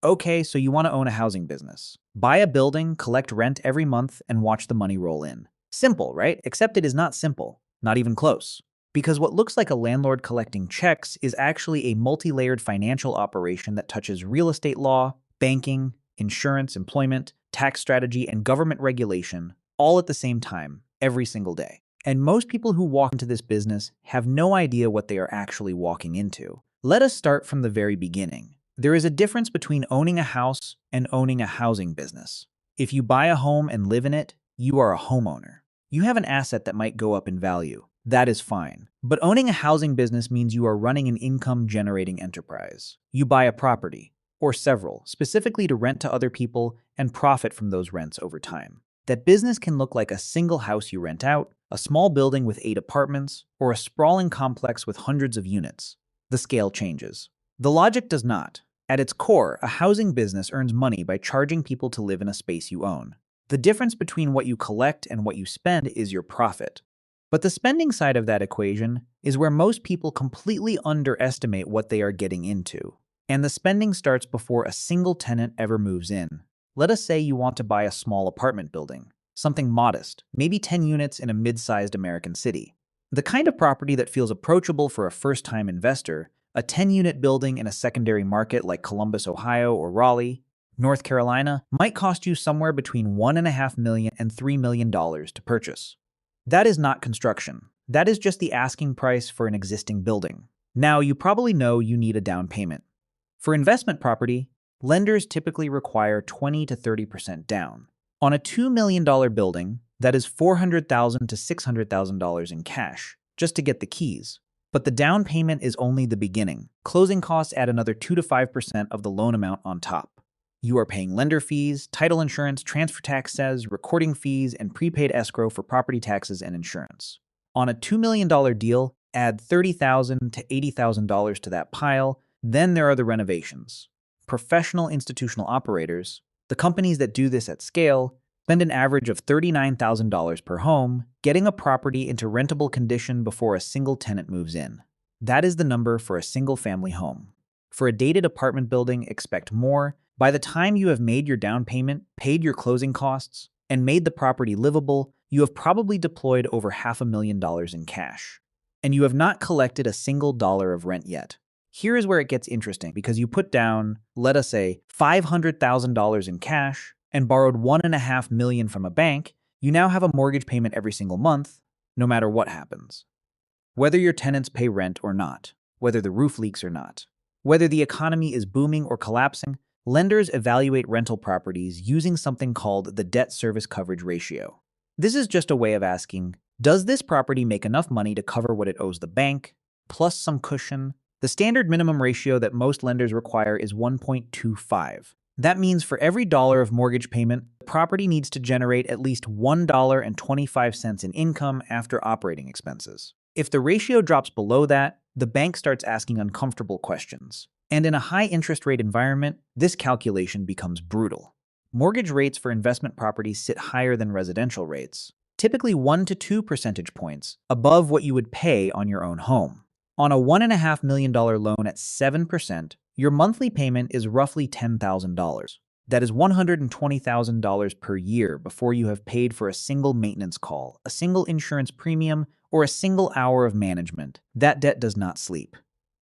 Okay, so you want to own a housing business. Buy a building, collect rent every month, and watch the money roll in. Simple, right? Except it is not simple. Not even close. Because what looks like a landlord collecting checks is actually a multi-layered financial operation that touches real estate law, banking, insurance, employment, tax strategy, and government regulation all at the same time, every single day. And most people who walk into this business have no idea what they are actually walking into. Let us start from the very beginning. There is a difference between owning a house and owning a housing business. If you buy a home and live in it, you are a homeowner. You have an asset that might go up in value. That is fine. But owning a housing business means you are running an income-generating enterprise. You buy a property, or several, specifically to rent to other people and profit from those rents over time. That business can look like a single house you rent out, a small building with 8 apartments, or a sprawling complex with hundreds of units. The scale changes. The logic does not. At its core, a housing business earns money by charging people to live in a space you own. The difference between what you collect and what you spend is your profit. But the spending side of that equation is where most people completely underestimate what they are getting into. And the spending starts before a single tenant ever moves in. Let us say you want to buy a small apartment building, something modest, maybe 10 units in a mid-sized American city. The kind of property that feels approachable for a first-time investor. A 10-unit building in a secondary market like Columbus, Ohio, or Raleigh, North Carolina, might cost you somewhere between $1.5 million and $3 million to purchase. That is not construction. That is just the asking price for an existing building. Now, you probably know you need a down payment. For investment property, lenders typically require 20 to 30% down. On a $2 million building, that is $400,000 to $600,000 in cash, just to get the keys. But the down payment is only the beginning. Closing costs add another 2 to 5% of the loan amount on top. You are paying lender fees, title insurance, transfer taxes, recording fees, and prepaid escrow for property taxes and insurance. On a $2 million deal, add $30,000 to $80,000 to that pile. Then there are the renovations. Professional institutional operators, the companies that do this at scale, spend an average of $39,000 per home, getting a property into rentable condition before a single tenant moves in. That is the number for a single-family home. For a dated apartment building, expect more. By the time you have made your down payment, paid your closing costs, and made the property livable, you have probably deployed over $500,000 in cash. And you have not collected a single dollar of rent yet. Here is where it gets interesting because you put down, let us say, $500,000 in cash, and borrowed $1.5 million from a bank. You now have a mortgage payment every single month, no matter what happens. Whether your tenants pay rent or not, whether the roof leaks or not, whether the economy is booming or collapsing, lenders evaluate rental properties using something called the debt service coverage ratio. This is just a way of asking, does this property make enough money to cover what it owes the bank, plus some cushion? The standard minimum ratio that most lenders require is 1.25. That means for every dollar of mortgage payment, the property needs to generate at least $1.25 in income after operating expenses. If the ratio drops below that, the bank starts asking uncomfortable questions. And in a high interest rate environment, this calculation becomes brutal. Mortgage rates for investment properties sit higher than residential rates, typically 1 to 2 percentage points above what you would pay on your own home. On a $1.5 million loan at 7%, your monthly payment is roughly $10,000. That is $120,000 per year before you have paid for a single maintenance call, a single insurance premium, or a single hour of management. That debt does not sleep.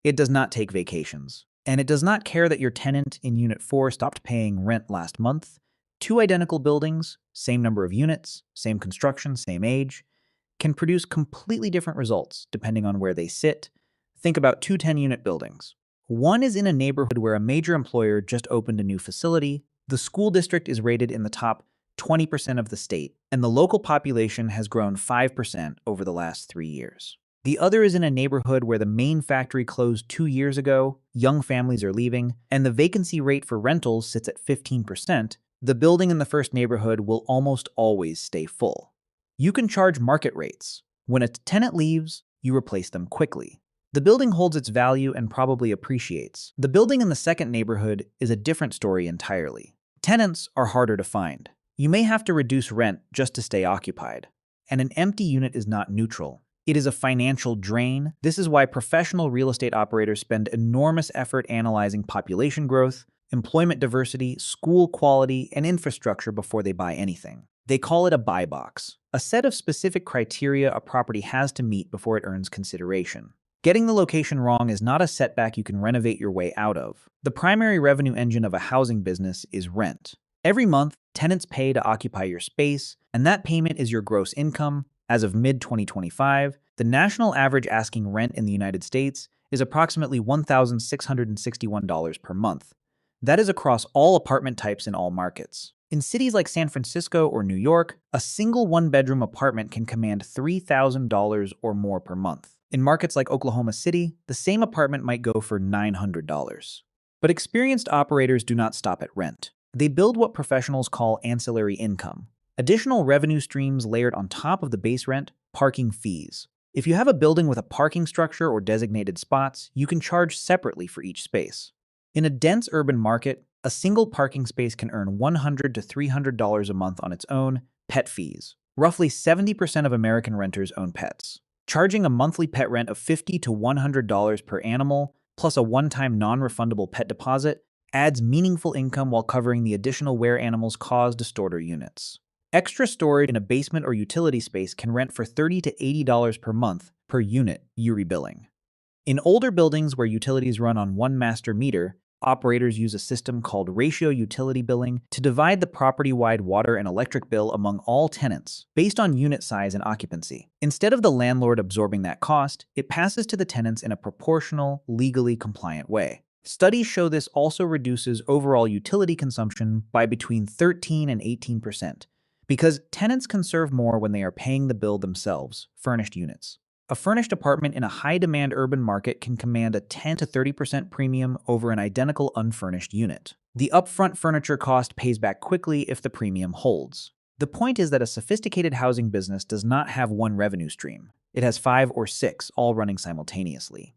It does not take vacations. And it does not care that your tenant in Unit 4 stopped paying rent last month. 2 identical buildings, same number of units, same construction, same age, can produce completely different results depending on where they sit. Think about 2 10-unit buildings. One is in a neighborhood where a major employer just opened a new facility, the school district is rated in the top 20% of the state, and the local population has grown 5% over the last 3 years. The other is in a neighborhood where the main factory closed 2 years ago, young families are leaving, and the vacancy rate for rentals sits at 15%. The building in the first neighborhood will almost always stay full. You can charge market rates. When a tenant leaves, you replace them quickly. The building holds its value and probably appreciates. The building in the second neighborhood is a different story entirely. Tenants are harder to find. You may have to reduce rent just to stay occupied. And an empty unit is not neutral. It is a financial drain. This is why professional real estate operators spend enormous effort analyzing population growth, employment diversity, school quality, and infrastructure before they buy anything. They call it a buy box, a set of specific criteria a property has to meet before it earns consideration. Getting the location wrong is not a setback you can renovate your way out of. The primary revenue engine of a housing business is rent. Every month, tenants pay to occupy your space, and that payment is your gross income. As of mid-2025, the national average asking rent in the United States is approximately $1,661 per month. That is across all apartment types in all markets. In cities like San Francisco or New York, a single one-bedroom apartment can command $3,000 or more per month. In markets like Oklahoma City, the same apartment might go for $900. But experienced operators do not stop at rent. They build what professionals call ancillary income, additional revenue streams layered on top of the base rent, parking fees. If you have a building with a parking structure or designated spots, you can charge separately for each space. In a dense urban market, a single parking space can earn $100 to $300 a month on its own. Pet fees. Roughly 70% of American renters own pets. Charging a monthly pet rent of $50 to $100 per animal, plus a one-time non-refundable pet deposit, adds meaningful income while covering the additional wear animals cause to starter units. Extra storage in a basement or utility space can rent for $30 to $80 per month per unit, URI billing. In older buildings where utilities run on one master meter, operators use a system called ratio utility billing to divide the property-wide water and electric bill among all tenants, based on unit size and occupancy. Instead of the landlord absorbing that cost, it passes to the tenants in a proportional, legally compliant way. Studies show this also reduces overall utility consumption by between 13 and 18%, because tenants conserve more when they are paying the bill themselves, furnished units. A furnished apartment in a high-demand urban market can command a 10 to 30% premium over an identical unfurnished unit. The upfront furniture cost pays back quickly if the premium holds. The point is that a sophisticated housing business does not have one revenue stream. It has 5 or 6, all running simultaneously.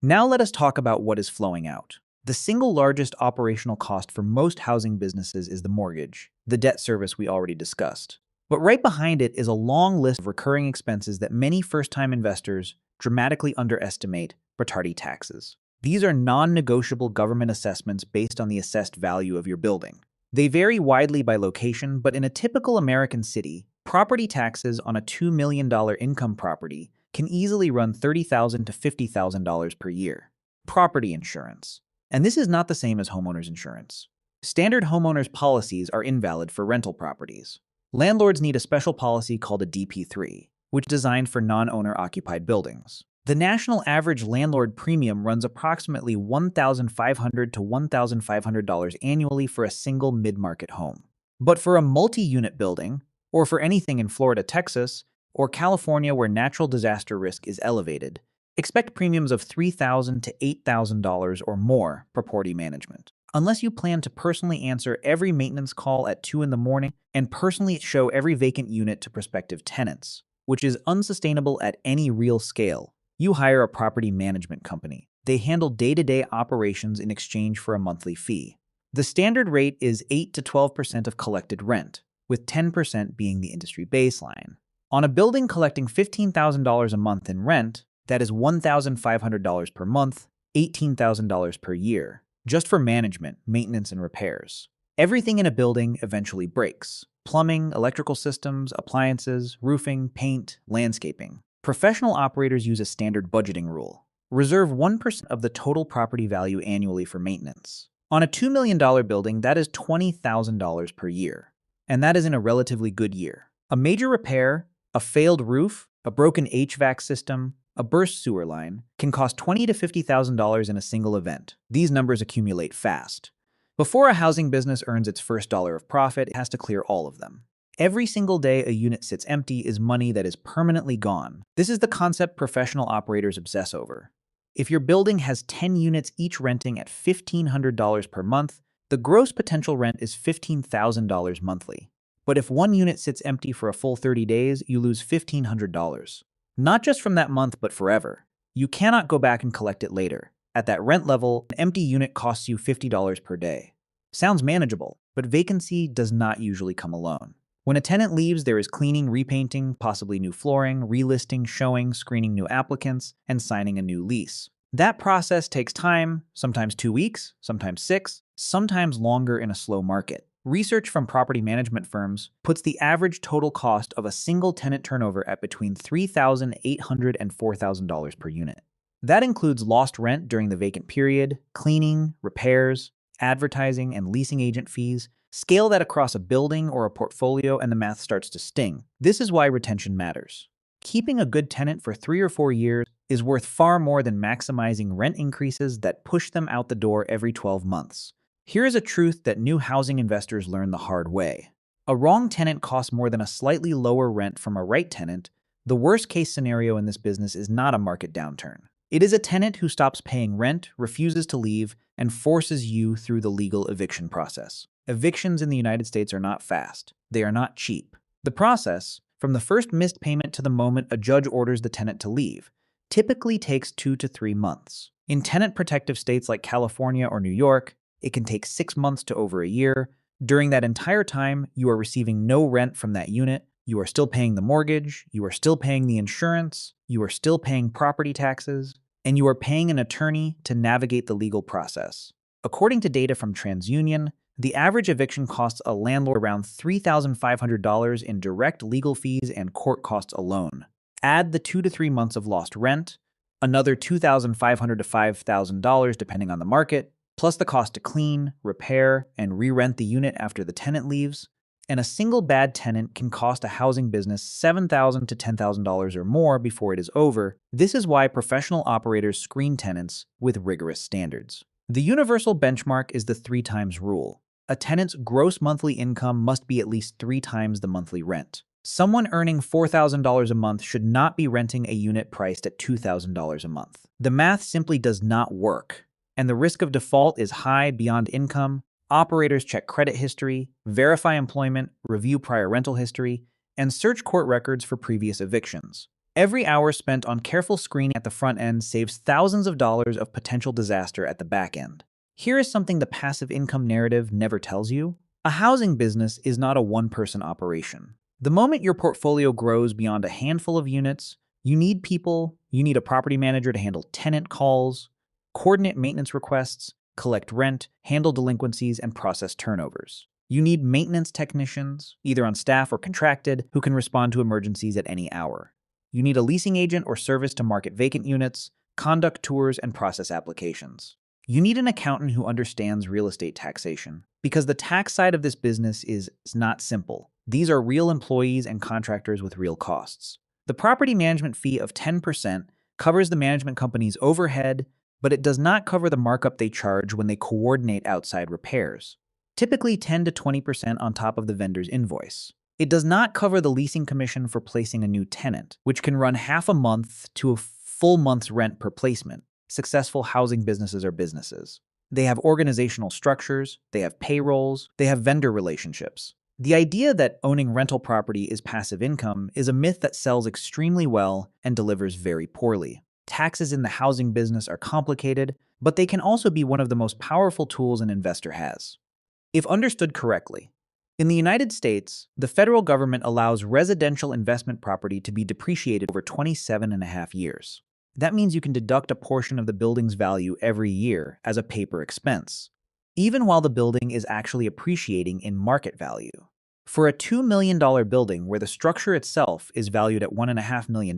Now let us talk about what is flowing out. The single largest operational cost for most housing businesses is the mortgage, the debt service we already discussed. But right behind it is a long list of recurring expenses that many first-time investors dramatically underestimate: property taxes. These are non-negotiable government assessments based on the assessed value of your building. They vary widely by location, but in a typical American city, property taxes on a $2 million income property can easily run $30,000 to $50,000 per year. Property insurance. And this is not the same as homeowners insurance. Standard homeowners policies are invalid for rental properties. Landlords need a special policy called a DP3, which is designed for non-owner-occupied buildings. The national average landlord premium runs approximately $1,500 to $1,500 annually for a single mid-market home. But for a multi-unit building, or for anything in Florida, Texas, or California where natural disaster risk is elevated, expect premiums of $3,000 to $8,000 or more for property management. Unless you plan to personally answer every maintenance call at 2 in the morning and personally show every vacant unit to prospective tenants, which is unsustainable at any real scale, you hire a property management company. They handle day-to-day operations in exchange for a monthly fee. The standard rate is 8 to 12% of collected rent, with 10% being the industry baseline. On a building collecting $15,000 a month in rent, that is $1,500 per month, $18,000 per year. Just for management, maintenance, and repairs. Everything in a building eventually breaks. Plumbing, electrical systems, appliances, roofing, paint, landscaping. Professional operators use a standard budgeting rule. Reserve 1% of the total property value annually for maintenance. On a $2 million building, that is $20,000 per year. And that is in a relatively good year. A major repair, a failed roof, a broken HVAC system, a burst sewer line can cost $20,000 to $50,000 in a single event. These numbers accumulate fast. Before a housing business earns its first dollar of profit, it has to clear all of them. Every single day a unit sits empty is money that is permanently gone. This is the concept professional operators obsess over. If your building has 10 units each renting at $1,500 per month, the gross potential rent is $15,000 monthly. But if one unit sits empty for a full 30 days, you lose $1,500. Not just from that month, but forever. You cannot go back and collect it later. At that rent level, an empty unit costs you $50 per day. Sounds manageable, but vacancy does not usually come alone. When a tenant leaves, there is cleaning, repainting, possibly new flooring, relisting, showing, screening new applicants, and signing a new lease. That process takes time, sometimes 2 weeks, sometimes 6, sometimes longer in a slow market. Research from property management firms puts the average total cost of a single tenant turnover at between $3,800 and $4,000 per unit. That includes lost rent during the vacant period, cleaning, repairs, advertising, and leasing agent fees. Scale that across a building or a portfolio and the math starts to sting. This is why retention matters. Keeping a good tenant for 3 or 4 years is worth far more than maximizing rent increases that push them out the door every 12 months. Here is a truth that new housing investors learn the hard way. A wrong tenant costs more than a slightly lower rent from a right tenant. The worst-case scenario in this business is not a market downturn. It is a tenant who stops paying rent, refuses to leave, and forces you through the legal eviction process. Evictions in the United States are not fast. They are not cheap. The process, from the first missed payment to the moment a judge orders the tenant to leave, typically takes 2 to 3 months. In tenant-protective states like California or New York, it can take 6 months to over a year. During that entire time, you are receiving no rent from that unit. You are still paying the mortgage, you are still paying the insurance, you are still paying property taxes, and you are paying an attorney to navigate the legal process. According to data from TransUnion, the average eviction costs a landlord around $3,500 in direct legal fees and court costs alone. Add the 2 to 3 months of lost rent, another $2,500 to $5,000 depending on the market, plus the cost to clean, repair, and re-rent the unit after the tenant leaves, and a single bad tenant can cost a housing business $7,000 to $10,000 or more before it is over. This is why professional operators screen tenants with rigorous standards. The universal benchmark is the 3 times rule. A tenant's gross monthly income must be at least 3 times the monthly rent. Someone earning $4,000 a month should not be renting a unit priced at $2,000 a month. The math simply does not work, and the risk of default is high beyond income. Operators check credit history, verify employment, review prior rental history, and search court records for previous evictions. Every hour spent on careful screening at the front end saves thousands of dollars of potential disaster at the back end. Here is something the passive income narrative never tells you. A housing business is not a one-person operation. The moment your portfolio grows beyond a handful of units, you need people, you need a property manager to handle tenant calls, coordinate maintenance requests, collect rent, handle delinquencies, and process turnovers. You need maintenance technicians, either on staff or contracted, who can respond to emergencies at any hour. You need a leasing agent or service to market vacant units, conduct tours, and process applications. You need an accountant who understands real estate taxation, because the tax side of this business is not simple. These are real employees and contractors with real costs. The property management fee of 10% covers the management company's overhead, but it does not cover the markup they charge when they coordinate outside repairs, typically 10 to 20% on top of the vendor's invoice. It does not cover the leasing commission for placing a new tenant, which can run half a month to a full month's rent per placement. Successful housing businesses are businesses. They have organizational structures, they have payrolls, they have vendor relationships. The idea that owning rental property is passive income is a myth that sells extremely well and delivers very poorly. Taxes in the housing business are complicated, but they can also be one of the most powerful tools an investor has, if understood correctly. In the United States, the federal government allows residential investment property to be depreciated over 27.5 years. That means you can deduct a portion of the building's value every year as a paper expense, even while the building is actually appreciating in market value. For a $2 million building where the structure itself is valued at $1.5 million,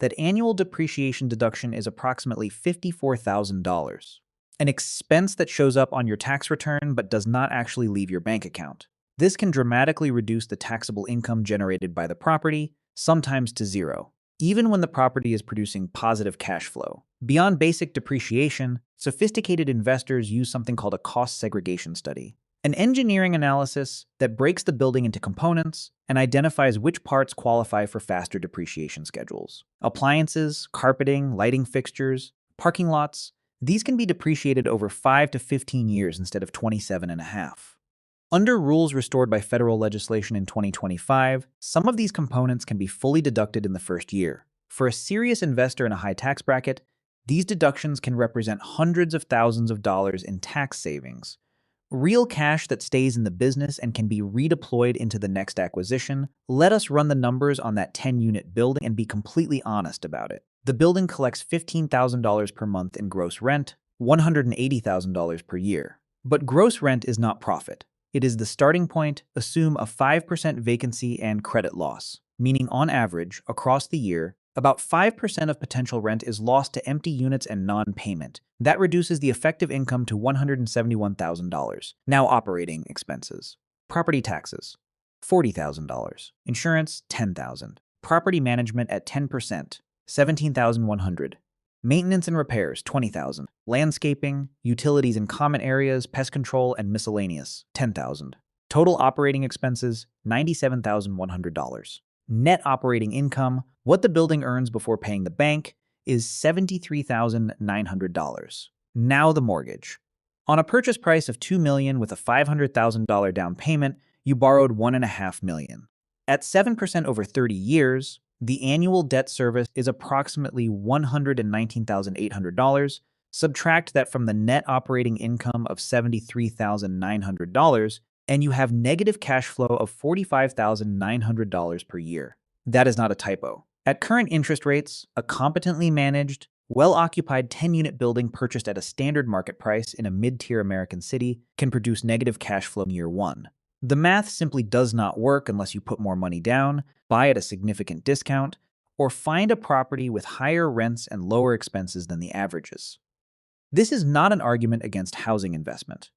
that annual depreciation deduction is approximately $54,000, an expense that shows up on your tax return but does not actually leave your bank account. This can dramatically reduce the taxable income generated by the property, sometimes to zero, even when the property is producing positive cash flow. Beyond basic depreciation, sophisticated investors use something called a cost segregation study, an engineering analysis that breaks the building into components and identifies which parts qualify for faster depreciation schedules. Appliances, carpeting, lighting fixtures, parking lots, these can be depreciated over 5 to 15 years instead of 27.5. Under rules restored by federal legislation in 2025, some of these components can be fully deducted in the first year. For a serious investor in a high tax bracket, these deductions can represent hundreds of thousands of dollars in tax savings, real cash that stays in the business and can be redeployed into the next acquisition. Let us run the numbers on that 10-unit building and be completely honest about it. The building collects $15,000 per month in gross rent, $180,000 per year. But gross rent is not profit. It is the starting point. Assume a 5% vacancy and credit loss, meaning on average, across the year, about 5% of potential rent is lost to empty units and non-payment. That reduces the effective income to $171,000. Now operating expenses. Property taxes, $40,000. Insurance, $10,000. Property management at 10%, $17,100. Maintenance and repairs, $20,000. Landscaping, utilities in common areas, pest control, and miscellaneous, $10,000. Total operating expenses, $97,100. Net operating income, what the building earns before paying the bank, is $73,900. Now the mortgage. On a purchase price of $2 million with a $500,000 down payment, you borrowed $1.5 million. At 7% over 30 years, the annual debt service is approximately $119,800. Subtract that from the net operating income of $73,900, and you have negative cash flow of $45,900 per year. That is not a typo. At current interest rates, a competently managed, well-occupied 10-unit building purchased at a standard market price in a mid-tier American city can produce negative cash flow in year one. The math simply does not work unless you put more money down, buy at a significant discount, or find a property with higher rents and lower expenses than the averages. This is not an argument against housing investment.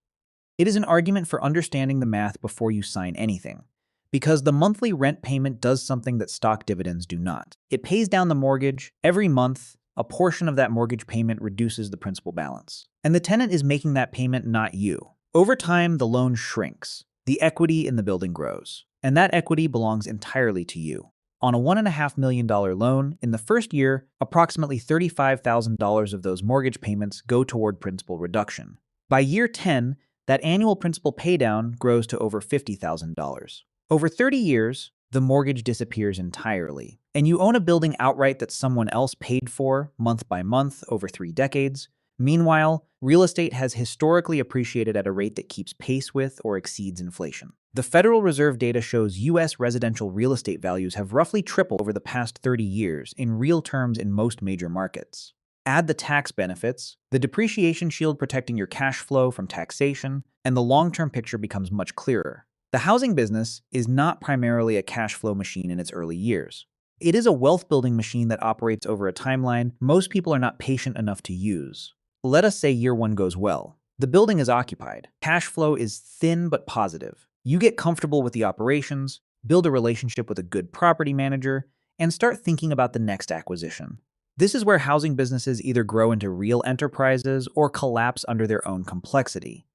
It is an argument for understanding the math before you sign anything, because the monthly rent payment does something that stock dividends do not. It pays down the mortgage. Every month, a portion of that mortgage payment reduces the principal balance, and the tenant is making that payment, not you. Over time, the loan shrinks. The equity in the building grows, and that equity belongs entirely to you. On a $1.5 million loan, in the first year, approximately $35,000 of those mortgage payments go toward principal reduction. By year 10, that annual principal paydown grows to over $50,000. Over 30 years, the mortgage disappears entirely, and you own a building outright that someone else paid for month by month over 3 decades. Meanwhile, real estate has historically appreciated at a rate that keeps pace with or exceeds inflation. The Federal Reserve data shows U.S. residential real estate values have roughly tripled over the past 30 years in real terms in most major markets. Add the tax benefits, the depreciation shield protecting your cash flow from taxation, and the long-term picture becomes much clearer. The housing business is not primarily a cash flow machine in its early years. It is a wealth-building machine that operates over a timeline most people are not patient enough to use. Let us say year 1 goes well. The building is occupied. Cash flow is thin but positive. You get comfortable with the operations, build a relationship with a good property manager, and start thinking about the next acquisition. This is where housing businesses either grow into real enterprises or collapse under their own complexity.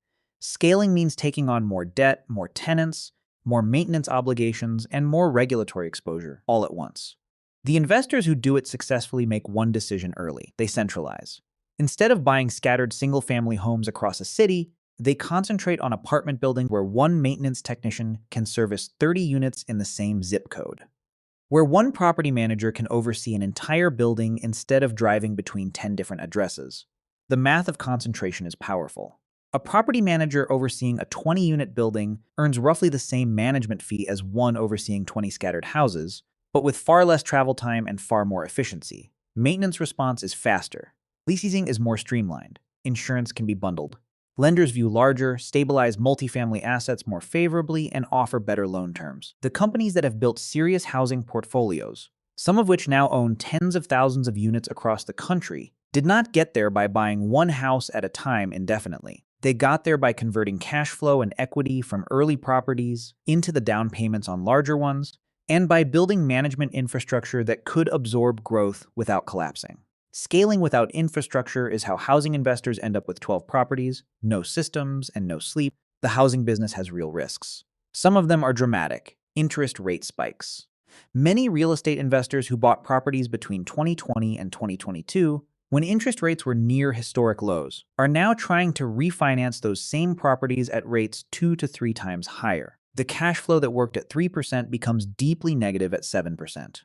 Scaling means taking on more debt, more tenants, more maintenance obligations, and more regulatory exposure all at once. The investors who do it successfully make one decision early. They centralize. Instead of buying scattered single-family homes across a city, they concentrate on apartment buildings where one maintenance technician can service 30 units in the same zip code, where one property manager can oversee an entire building instead of driving between 10 different addresses. The math of concentration is powerful. A property manager overseeing a 20-unit building earns roughly the same management fee as one overseeing 20 scattered houses, but with far less travel time and far more efficiency. Maintenance response is faster. Leasing is more streamlined. Insurance can be bundled. Lenders view larger, stabilized multifamily assets more favorably and offer better loan terms. The companies that have built serious housing portfolios, some of which now own tens of thousands of units across the country, did not get there by buying one house at a time indefinitely. They got there by converting cash flow and equity from early properties into the down payments on larger ones, and by building management infrastructure that could absorb growth without collapsing. Scaling without infrastructure is how housing investors end up with 12 properties, no systems, and no sleep. The housing business has real risks. Some of them are dramatic. Interest rate spikes. Many real estate investors who bought properties between 2020 and 2022, when interest rates were near historic lows, are now trying to refinance those same properties at rates 2 to 3 times higher. The cash flow that worked at 3% becomes deeply negative at 7%.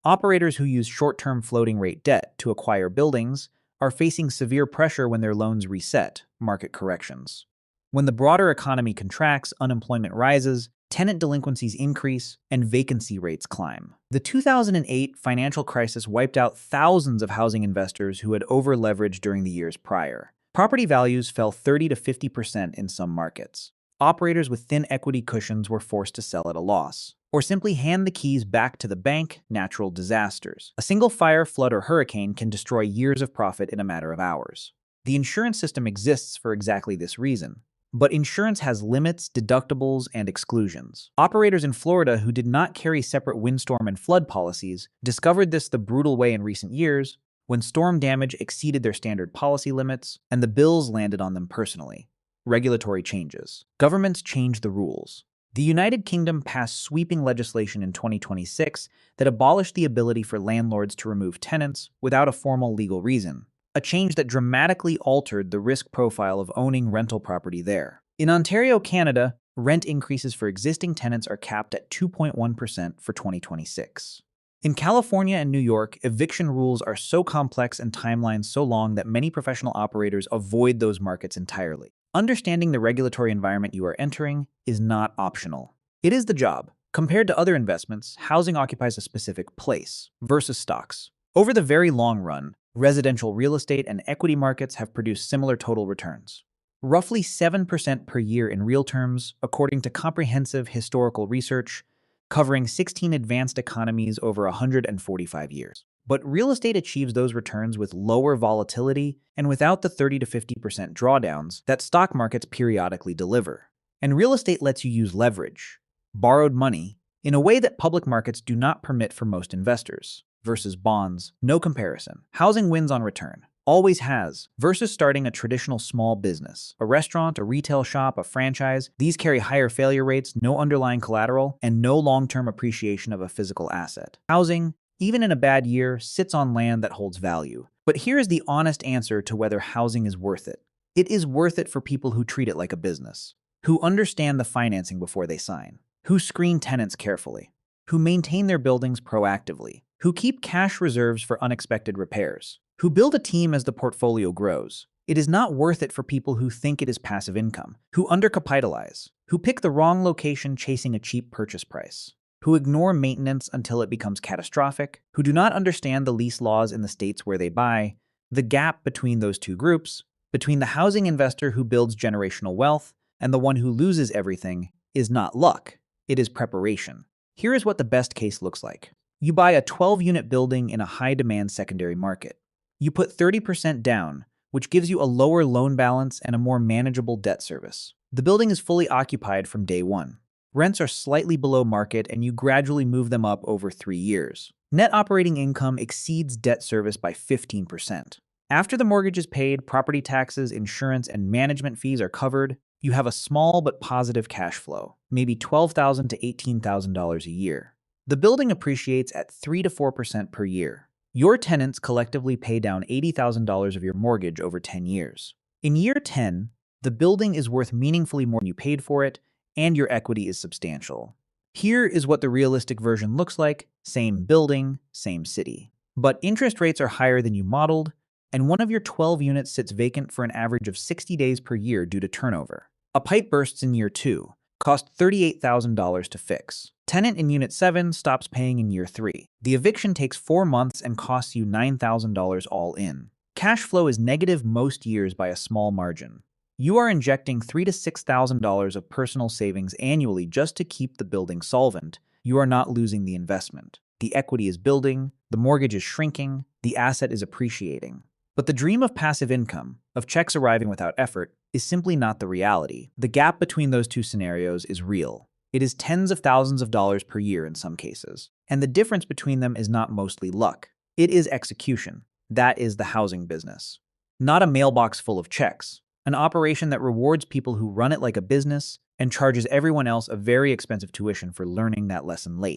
Operators who use short-term floating rate debt to acquire buildings are facing severe pressure when their loans reset, market corrections. When the broader economy contracts, unemployment rises, tenant delinquencies increase, and vacancy rates climb. The 2008 financial crisis wiped out thousands of housing investors who had over-leveraged during the years prior. Property values fell 30 to 50% in some markets. Operators with thin equity cushions were forced to sell at a loss, or simply hand the keys back to the bank. Natural disasters. A single fire, flood, or hurricane can destroy years of profit in a matter of hours. The insurance system exists for exactly this reason. But insurance has limits, deductibles, and exclusions. Operators in Florida who did not carry separate windstorm and flood policies discovered this the brutal way in recent years when storm damage exceeded their standard policy limits and the bills landed on them personally. Regulatory changes. Governments change the rules. The United Kingdom passed sweeping legislation in 2026 that abolished the ability for landlords to remove tenants without a formal legal reason, a change that dramatically altered the risk profile of owning rental property there. In Ontario, Canada, rent increases for existing tenants are capped at 2.1% for 2026. In California and New York, eviction rules are so complex and timelines so long that many professional operators avoid those markets entirely. Understanding the regulatory environment you are entering is not optional. It is the job. Compared to other investments, housing occupies a specific place versus stocks. Over the very long run, residential real estate and equity markets have produced similar total returns. Roughly 7% per year in real terms, according to comprehensive historical research covering 16 advanced economies over 145 years. But real estate achieves those returns with lower volatility and without the 30 to 50% drawdowns that stock markets periodically deliver. And real estate lets you use leverage, borrowed money, in a way that public markets do not permit for most investors. Versus bonds, no comparison. Housing wins on return. Always has. Versus starting a traditional small business. A restaurant, a retail shop, a franchise. These carry higher failure rates, no underlying collateral, and no long-term appreciation of a physical asset. Housing, even in a bad year, sits on land that holds value. But here is the honest answer to whether housing is worth it. It is worth it for people who treat it like a business, who understand the financing before they sign, who screen tenants carefully, who maintain their buildings proactively, who keep cash reserves for unexpected repairs, who build a team as the portfolio grows. It is not worth it for people who think it is passive income, who undercapitalize, who pick the wrong location chasing a cheap purchase price, who ignore maintenance until it becomes catastrophic, who do not understand the lease laws in the states where they buy. The gap between those two groups, between the housing investor who builds generational wealth and the one who loses everything, is not luck, it is preparation. Here is what the best case looks like. You buy a 12-unit building in a high-demand secondary market. You put 30% down, which gives you a lower loan balance and a more manageable debt service. The building is fully occupied from day one. Rents are slightly below market and you gradually move them up over 3 years. Net operating income exceeds debt service by 15%. After the mortgage is paid, property taxes, insurance, and management fees are covered, you have a small but positive cash flow, maybe $12,000 to $18,000 a year. The building appreciates at 3 to 4% per year. Your tenants collectively pay down $80,000 of your mortgage over 10 years. In year 10, the building is worth meaningfully more than you paid for it, and your equity is substantial. Here is what the realistic version looks like: same building, same city. But interest rates are higher than you modeled, and one of your 12 units sits vacant for an average of 60 days per year due to turnover. A pipe bursts in year 2, cost $38,000 to fix. Tenant in Unit 7 stops paying in year 3. The eviction takes 4 months and costs you $9,000 all in. Cash flow is negative most years by a small margin. You are injecting $3,000 to $6,000 of personal savings annually just to keep the building solvent. You are not losing the investment. The equity is building, the mortgage is shrinking, the asset is appreciating. But the dream of passive income, of checks arriving without effort, is simply not the reality. The gap between those two scenarios is real. It is tens of thousands of dollars per year in some cases. And the difference between them is not mostly luck. It is execution. That is the housing business. Not a mailbox full of checks. An operation that rewards people who run it like a business and charges everyone else a very expensive tuition for learning that lesson late.